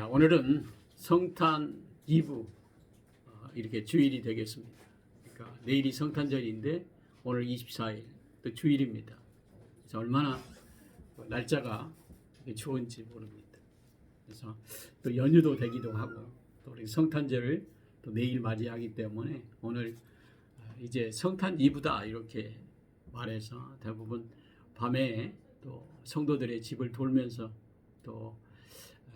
오늘은 성탄 2부 이렇게 주일이 되겠습니다. 그러니까 내일이 성탄절인데 오늘 24일 또 주일입니다. 그래서 얼마나 날짜가 좋은지 모릅니다. 그래서 또 연휴도 되기도 하고 또 우리 성탄절을 또 내일 맞이하기 때문에 오늘 이제 성탄 2부다 이렇게 말해서 대부분 밤에 또 성도들의 집을 돌면서 또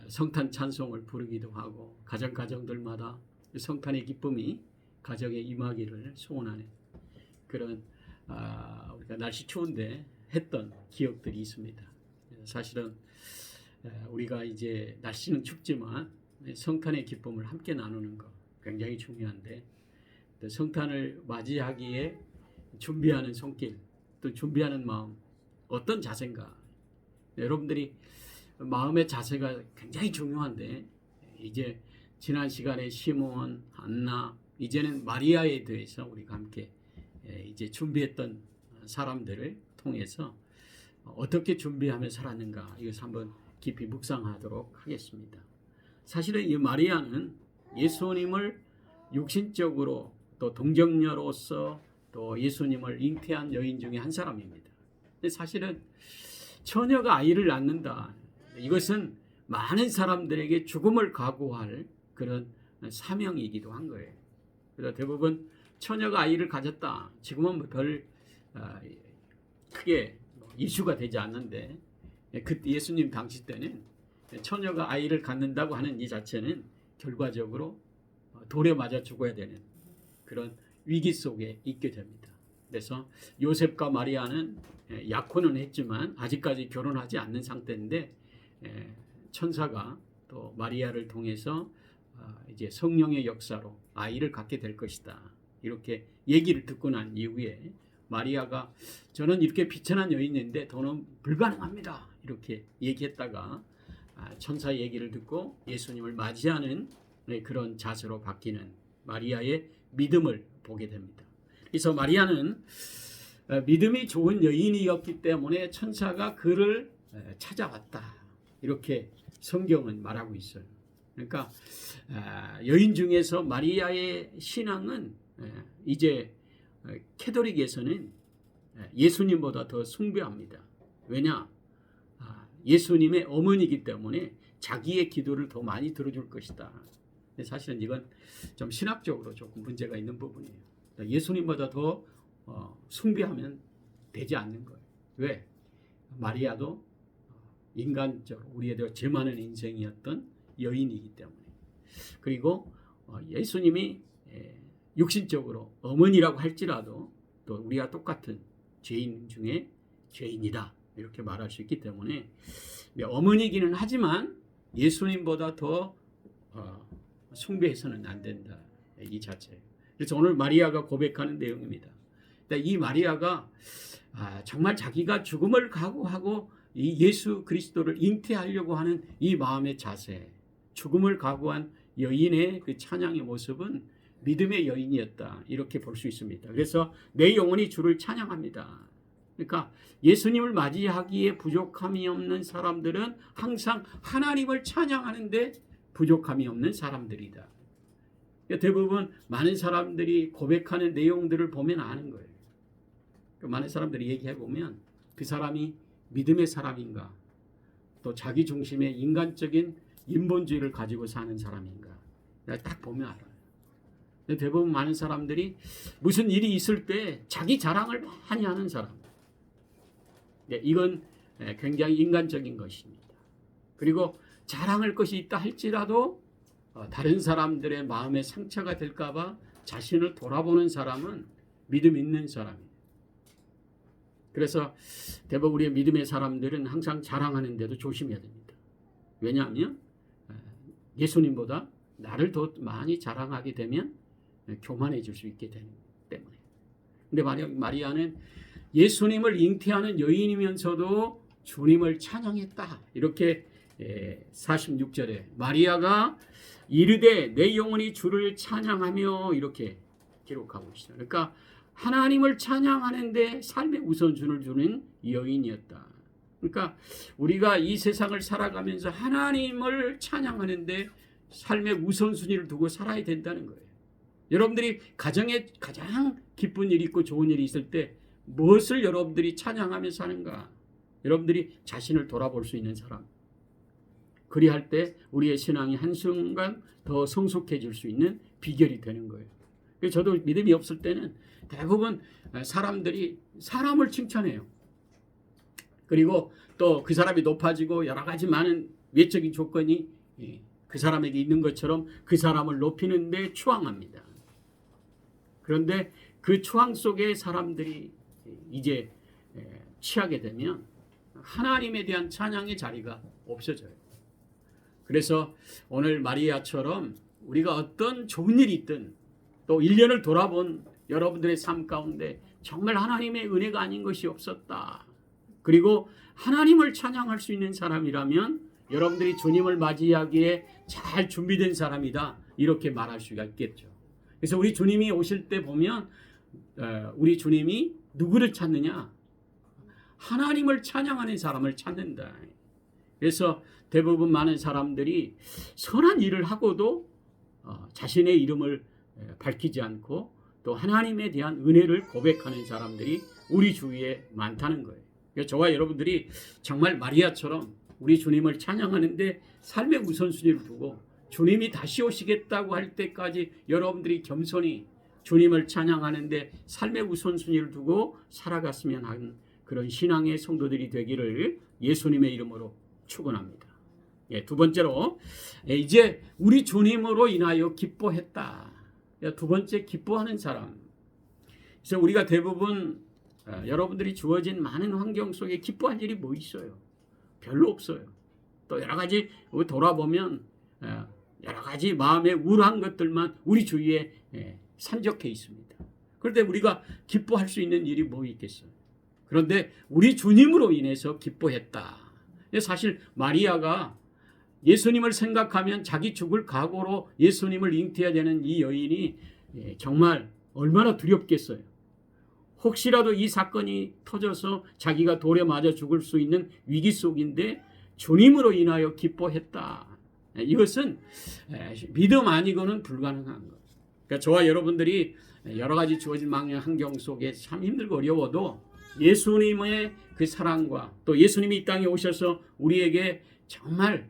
성탄 찬송을 부르기도 하고 가정들마다 성탄의 기쁨이 가정에 임하기를 소원하는 그런 우리가 날씨 추운데 했던 기억들이 있습니다. 사실은 우리가 이제 날씨는 춥지만 성탄의 기쁨을 함께 나누는 것 굉장히 중요한데 성탄을 맞이하기에 준비하는 손길 또 준비하는 마음 어떤 자세인가 여러분들이 마음의 자세가 굉장히 중요한데 이제 지난 시간에 시몬, 안나, 이제는 마리아에 대해서 우리가 함께 이제 준비했던 사람들을 통해서 어떻게 준비하며 살았는가 이것을 한번 깊이 묵상하도록 하겠습니다. 사실은 이 마리아는 예수님을 육신적으로 또 동정녀로서 또 예수님을 잉태한 여인 중에 한 사람입니다. 근데 사실은 처녀가 아이를 낳는다. 이것은 많은 사람들에게 죽음을 각오할 그런 사명이기도 한 거예요. 그래서 대부분 처녀가 아이를 가졌다. 지금은 별 크게 이슈가 되지 않는데 그때 예수님 당시 때는 처녀가 아이를 갖는다고 하는 이 자체는 결과적으로 돌에 맞아 죽어야 되는 그런 위기 속에 있게 됩니다. 그래서 요셉과 마리아는 약혼은 했지만 아직까지 결혼하지 않는 상태인데 천사가 또 마리아를 통해서 이제 성령의 역사로 아이를 갖게 될 것이다. 이렇게 얘기를 듣고 난 이후에 마리아가 저는 이렇게 비천한 여인인데 더는 불가능합니다. 이렇게 얘기했다가 천사 얘기를 듣고 예수님을 맞이하는 그런 자세로 바뀌는 마리아의 믿음을 보게 됩니다. 그래서 마리아는 믿음이 좋은 여인이었기 때문에 천사가 그를 찾아왔다. 이렇게 성경은 말하고 있어요. 그러니까 여인 중에서 마리아의 신앙은 이제 캐톨릭에서는 예수님보다 더 숭배합니다. 왜냐? 예수님의 어머니이기 때문에 자기의 기도를 더 많이 들어줄 것이다. 사실은 이건 좀 신학적으로 조금 문제가 있는 부분이에요. 예수님보다 더 숭배하면 되지 않는 거예요. 왜? 마리아도 인간적으로 우리에 대해 제일 많은 인생이었던 여인이기 때문에 그리고 예수님이 육신적으로 어머니라고 할지라도 또 우리가 똑같은 죄인 중에 죄인이다 이렇게 말할 수 있기 때문에 어머니이기는 하지만 예수님보다 더 숭배해서는 안 된다 이 자체예요. 그래서 오늘 마리아가 고백하는 내용입니다. 이 마리아가 정말 자기가 죽음을 각오하고 이 예수 그리스도를 잉태하려고 하는 이 마음의 자세, 죽음을 각오한 여인의 그 찬양의 모습은 믿음의 여인이었다 이렇게 볼 수 있습니다. 그래서 내 영혼이 주를 찬양합니다. 그러니까 예수님을 맞이하기에 부족함이 없는 사람들은 항상 하나님을 찬양하는데 부족함이 없는 사람들이다. 대부분 많은 사람들이 고백하는 내용들을 보면 아는 거예요. 많은 사람들이 얘기해 보면 그 사람이 믿음의 사람인가 또 자기 중심의 인간적인 인본주의를 가지고 사는 사람인가 딱 보면 알아요. 근데 대부분 많은 사람들이 무슨 일이 있을 때 자기 자랑을 많이 하는 사람 이건 굉장히 인간적인 것입니다. 그리고 자랑할 것이 있다 할지라도 다른 사람들의 마음에 상처가 될까 봐 자신을 돌아보는 사람은 믿음 있는 사람이에요. 그래서 대부분 우리의 믿음의 사람들은 항상 자랑하는데도 조심해야 됩니다. 왜냐하면 예수님보다 나를 더 많이 자랑하게 되면 교만해질 수 있기 때문에. 근데 마리아는 예수님을 잉태하는 여인이면서도 주님을 찬양했다. 이렇게 46절에 마리아가 이르되 내 영혼이 주를 찬양하며 이렇게 기록하고 있어요. 그러니까 하나님을 찬양하는데 삶의 우선순위를 주는 여인이었다. 그러니까 우리가 이 세상을 살아가면서 하나님을 찬양하는데 삶의 우선순위를 두고 살아야 된다는 거예요. 여러분들이 가정에 가장 기쁜 일이 있고 좋은 일이 있을 때 무엇을 여러분들이 찬양하면서 하는가? 여러분들이 자신을 돌아볼 수 있는 사람. 그리할 때 우리의 신앙이 한순간 더 성숙해질 수 있는 비결이 되는 거예요. 저도 믿음이 없을 때는 대부분 사람들이 사람을 칭찬해요. 그리고 또 그 사람이 높아지고 여러 가지 많은 외적인 조건이 그 사람에게 있는 것처럼 그 사람을 높이는 데 추앙합니다. 그런데 그 추앙 속에 사람들이 이제 취하게 되면 하나님에 대한 찬양의 자리가 없어져요. 그래서 오늘 마리아처럼 우리가 어떤 좋은 일이 있든 또 1년을 돌아본 여러분들의 삶 가운데 정말 하나님의 은혜가 아닌 것이 없었다. 그리고 하나님을 찬양할 수 있는 사람이라면 여러분들이 주님을 맞이하기에 잘 준비된 사람이다. 이렇게 말할 수가 있겠죠. 그래서 우리 주님이 오실 때 보면 우리 주님이 누구를 찾느냐? 하나님을 찬양하는 사람을 찾는다. 그래서 대부분 많은 사람들이 선한 일을 하고도 자신의 이름을 밝히지 않고 또 하나님에 대한 은혜를 고백하는 사람들이 우리 주위에 많다는 거예요. 그래서 저와 여러분들이 정말 마리아처럼 우리 주님을 찬양하는데 삶의 우선순위를 두고 주님이 다시 오시겠다고 할 때까지 여러분들이 겸손히 주님을 찬양하는데 삶의 우선순위를 두고 살아갔으면 하는 그런 신앙의 성도들이 되기를 예수님의 이름으로 축원합니다. 두 번째로 이제 우리 주님으로 인하여 기뻐했다. 두 번째, 기뻐하는 사람. 그래서 우리가 대부분 여러분들이 주어진 많은 환경 속에 기뻐할 일이 뭐 있어요? 별로 없어요. 또 여러 가지 돌아보면 여러 가지 마음에 우울한 것들만 우리 주위에 산적해 있습니다. 그런데 우리가 기뻐할 수 있는 일이 뭐 있겠어요? 그런데 우리 주님으로 인해서 기뻐했다. 사실 마리아가 예수님을 생각하면 자기 죽을 각오로 예수님을 잉태해야 되는 이 여인이 정말 얼마나 두렵겠어요. 혹시라도 이 사건이 터져서 자기가 돌에 맞아 죽을 수 있는 위기 속인데 주님으로 인하여 기뻐했다. 이것은 믿음 아니고는 불가능한 것. 그러니까 저와 여러분들이 여러 가지 주어진 망령 환경 속에 참 힘들고 어려워도 예수님의 그 사랑과 또 예수님이 이 땅에 오셔서 우리에게 정말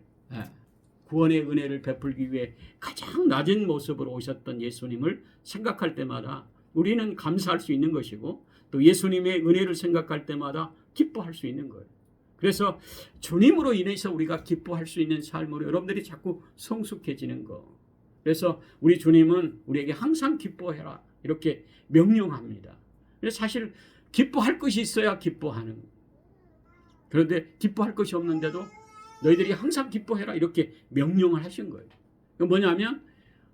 구원의 은혜를 베풀기 위해 가장 낮은 모습으로 오셨던 예수님을 생각할 때마다 우리는 감사할 수 있는 것이고 또 예수님의 은혜를 생각할 때마다 기뻐할 수 있는 거예요. 그래서 주님으로 인해서 우리가 기뻐할 수 있는 삶으로 여러분들이 자꾸 성숙해지는 거. 그래서 우리 주님은 우리에게 항상 기뻐해라 이렇게 명령합니다. 그래서 사실 기뻐할 것이 있어야 기뻐하는. 그런데 기뻐할 것이 없는데도 너희들이 항상 기뻐해라 이렇게 명령을 하신 거예요. 뭐냐면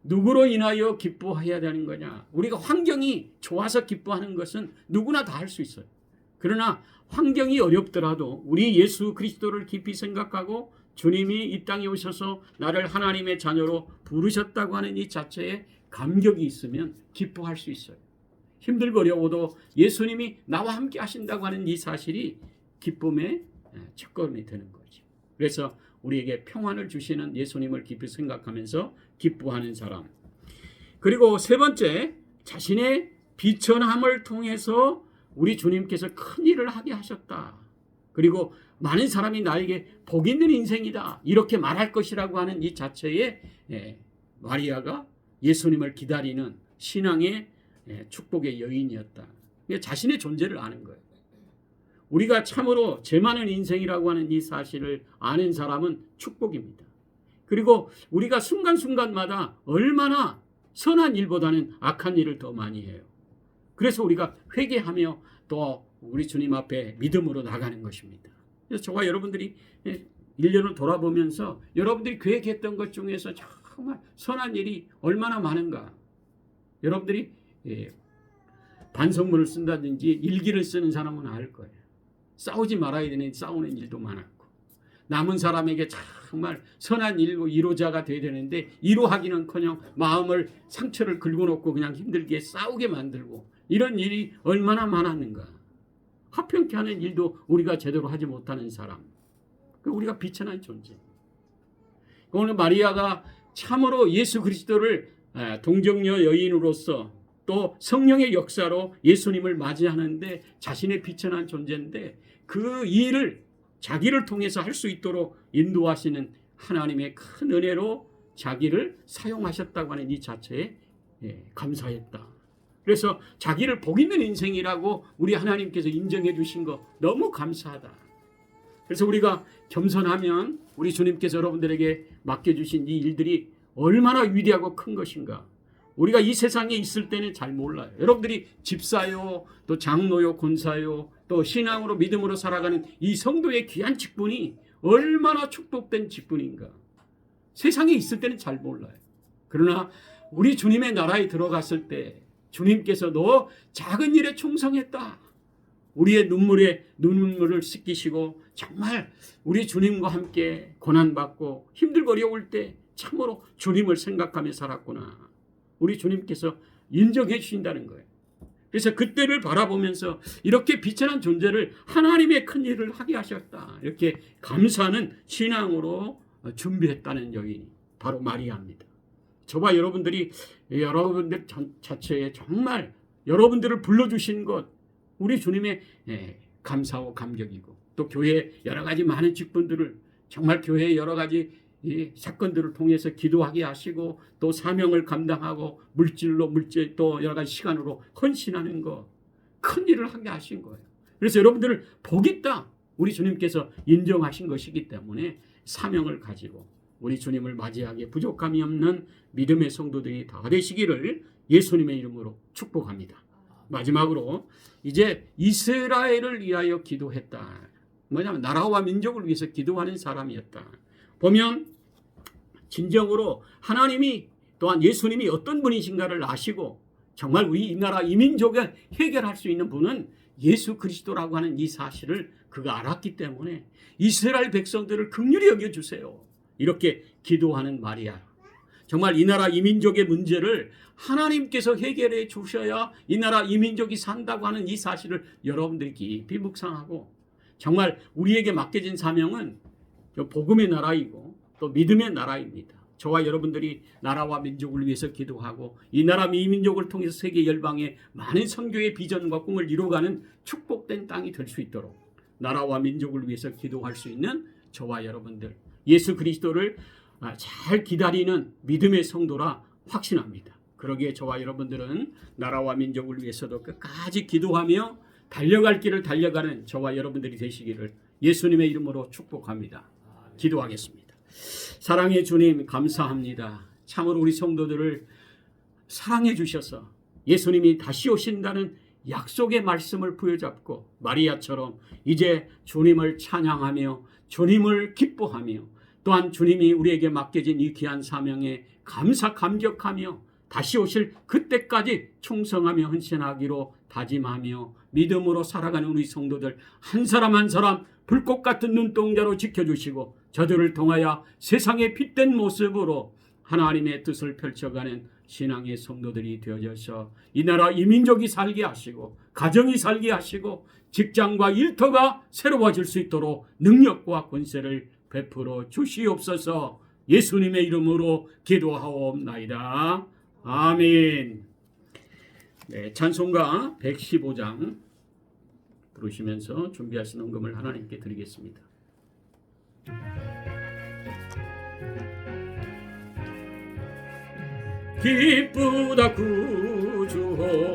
누구로 인하여 기뻐해야 되는 거냐. 우리가 환경이 좋아서 기뻐하는 것은 누구나 다 할 수 있어요. 그러나 환경이 어렵더라도 우리 예수 그리스도를 깊이 생각하고 주님이 이 땅에 오셔서 나를 하나님의 자녀로 부르셨다고 하는 이 자체에 감격이 있으면 기뻐할 수 있어요. 힘들고 어려워도 예수님이 나와 함께 하신다고 하는 이 사실이 기쁨의 첫걸음이 되는 거죠. 그래서 우리에게 평안을 주시는 예수님을 깊이 생각하면서 기뻐하는 사람. 그리고 세 번째, 자신의 비천함을 통해서 우리 주님께서 큰 일을 하게 하셨다. 그리고 많은 사람이 나에게 복 있는 인생이다 이렇게 말할 것이라고 하는 이 자체에 마리아가 예수님을 기다리는 신앙의 축복의 여인이었다. 자신의 존재를 아는 거예요. 우리가 참으로 죄 많은 인생이라고 하는 이 사실을 아는 사람은 축복입니다. 그리고 우리가 순간순간마다 얼마나 선한 일보다는 악한 일을 더 많이 해요. 그래서 우리가 회개하며 또 우리 주님 앞에 믿음으로 나가는 것입니다. 그래서 저와 여러분들이 1년을 돌아보면서 여러분들이 계획했던 것 중에서 정말 선한 일이 얼마나 많은가. 여러분들이 반성문을 쓴다든지 일기를 쓰는 사람은 알 거예요. 싸우지 말아야 되는 싸우는 일도 많았고 남은 사람에게 정말 선한 일로 이루자가 돼야 되는데 이루하기는커녕 마음을 상처를 긁어놓고 그냥 힘들게 싸우게 만들고 이런 일이 얼마나 많았는가. 화평케 하는 일도 우리가 제대로 하지 못하는 사람. 우리가 비천한 존재. 오늘 마리아가 참으로 예수 그리스도를 동정녀 여인으로서 또 성령의 역사로 예수님을 맞이하는데 자신의 비천한 존재인데 그 일을 자기를 통해서 할 수 있도록 인도하시는 하나님의 큰 은혜로 자기를 사용하셨다고 하는 이 자체에 감사했다. 그래서 자기를 복 있는 인생이라고 우리 하나님께서 인정해 주신 거 너무 감사하다. 그래서 우리가 겸손하면 우리 주님께서 여러분들에게 맡겨주신 이 일들이 얼마나 위대하고 큰 것인가. 우리가 이 세상에 있을 때는 잘 몰라요. 여러분들이 집사요, 또 장로요, 권사요, 또 신앙으로 믿음으로 살아가는 이 성도의 귀한 직분이 얼마나 축복된 직분인가. 세상에 있을 때는 잘 몰라요. 그러나 우리 주님의 나라에 들어갔을 때 주님께서 너 작은 일에 충성했다. 우리의 눈물을 씻기시고 정말 우리 주님과 함께 고난받고 힘들고 어려울 때 참으로 주님을 생각하며 살았구나. 우리 주님께서 인정해 주신다는 거예요. 그래서 그때를 바라보면서 이렇게 비천한 존재를 하나님의 큰 일을 하게 하셨다. 이렇게 감사하는 신앙으로 준비했다는 여인이 바로 마리아입니다. 저와 여러분들이 여러분들 자체에 정말 여러분들을 불러주신 것 우리 주님의 감사하고 감격이고 또 교회 여러 가지 많은 직분들을 정말 교회의 여러 가지 이 사건들을 통해서 기도하게 하시고 또 사명을 감당하고 물질 또 여러 가지 시간으로 헌신하는 거 큰 일을 하게 하신 거예요. 그래서 여러분들을 복 있다 우리 주님께서 인정하신 것이기 때문에 사명을 가지고 우리 주님을 맞이하기에 부족함이 없는 믿음의 성도들이 다 되시기를 예수님의 이름으로 축복합니다. 마지막으로 이제 이스라엘을 위하여 기도했다. 뭐냐면 나라와 민족을 위해서 기도하는 사람이었다. 보면 진정으로 하나님이 또한 예수님이 어떤 분이신가를 아시고 정말 우리 이 나라 이 민족을 해결할 수 있는 분은 예수 그리스도라고 하는 이 사실을 그가 알았기 때문에 이스라엘 백성들을 긍휼히 여겨주세요. 이렇게 기도하는 마리아. 정말 이 나라 이 민족의 문제를 하나님께서 해결해 주셔야 이 나라 이 민족이 산다고 하는 이 사실을 여러분들이 깊이 묵상하고 정말 우리에게 맡겨진 사명은 복음의 나라이고 또 믿음의 나라입니다. 저와 여러분들이 나라와 민족을 위해서 기도하고 이 나라 이 민족을 통해서 세계 열방에 많은 선교의 비전과 꿈을 이루어가는 축복된 땅이 될 수 있도록 나라와 민족을 위해서 기도할 수 있는 저와 여러분들 예수 그리스도를 잘 기다리는 믿음의 성도라 확신합니다. 그러기에 저와 여러분들은 나라와 민족을 위해서도 끝까지 기도하며 달려갈 길을 달려가는 저와 여러분들이 되시기를 예수님의 이름으로 축복합니다. 기도하겠습니다. 사랑의 주님 감사합니다. 참으로 우리 성도들을 사랑해 주셔서 예수님이 다시 오신다는 약속의 말씀을 부여잡고 마리아처럼 이제 주님을 찬양하며 주님을 기뻐하며 또한 주님이 우리에게 맡겨진 이 귀한 사명에 감격하며 다시 오실 그때까지 충성하며 헌신하기로 다짐하며 믿음으로 살아가는 우리 성도들 한 사람 한 사람 불꽃 같은 눈동자로 지켜주시고 저들을 통하여 세상의 빛된 모습으로 하나님의 뜻을 펼쳐가는 신앙의 성도들이 되어져서 이 나라 이 민족이 살게 하시고 가정이 살게 하시고 직장과 일터가 새로워질 수 있도록 능력과 권세를 베풀어 주시옵소서. 예수님의 이름으로 기도하옵나이다. 아멘. 네, 찬송가 115장 부르시면서 준비하신 헌금을 하나님께 드리겠습니다. 기쁘다 구주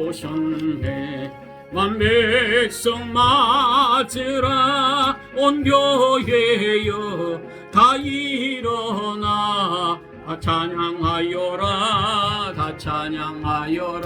오셨네 만백성 맞으라 온 교회여 다 일어나 다 찬양하여라 다 찬양하여라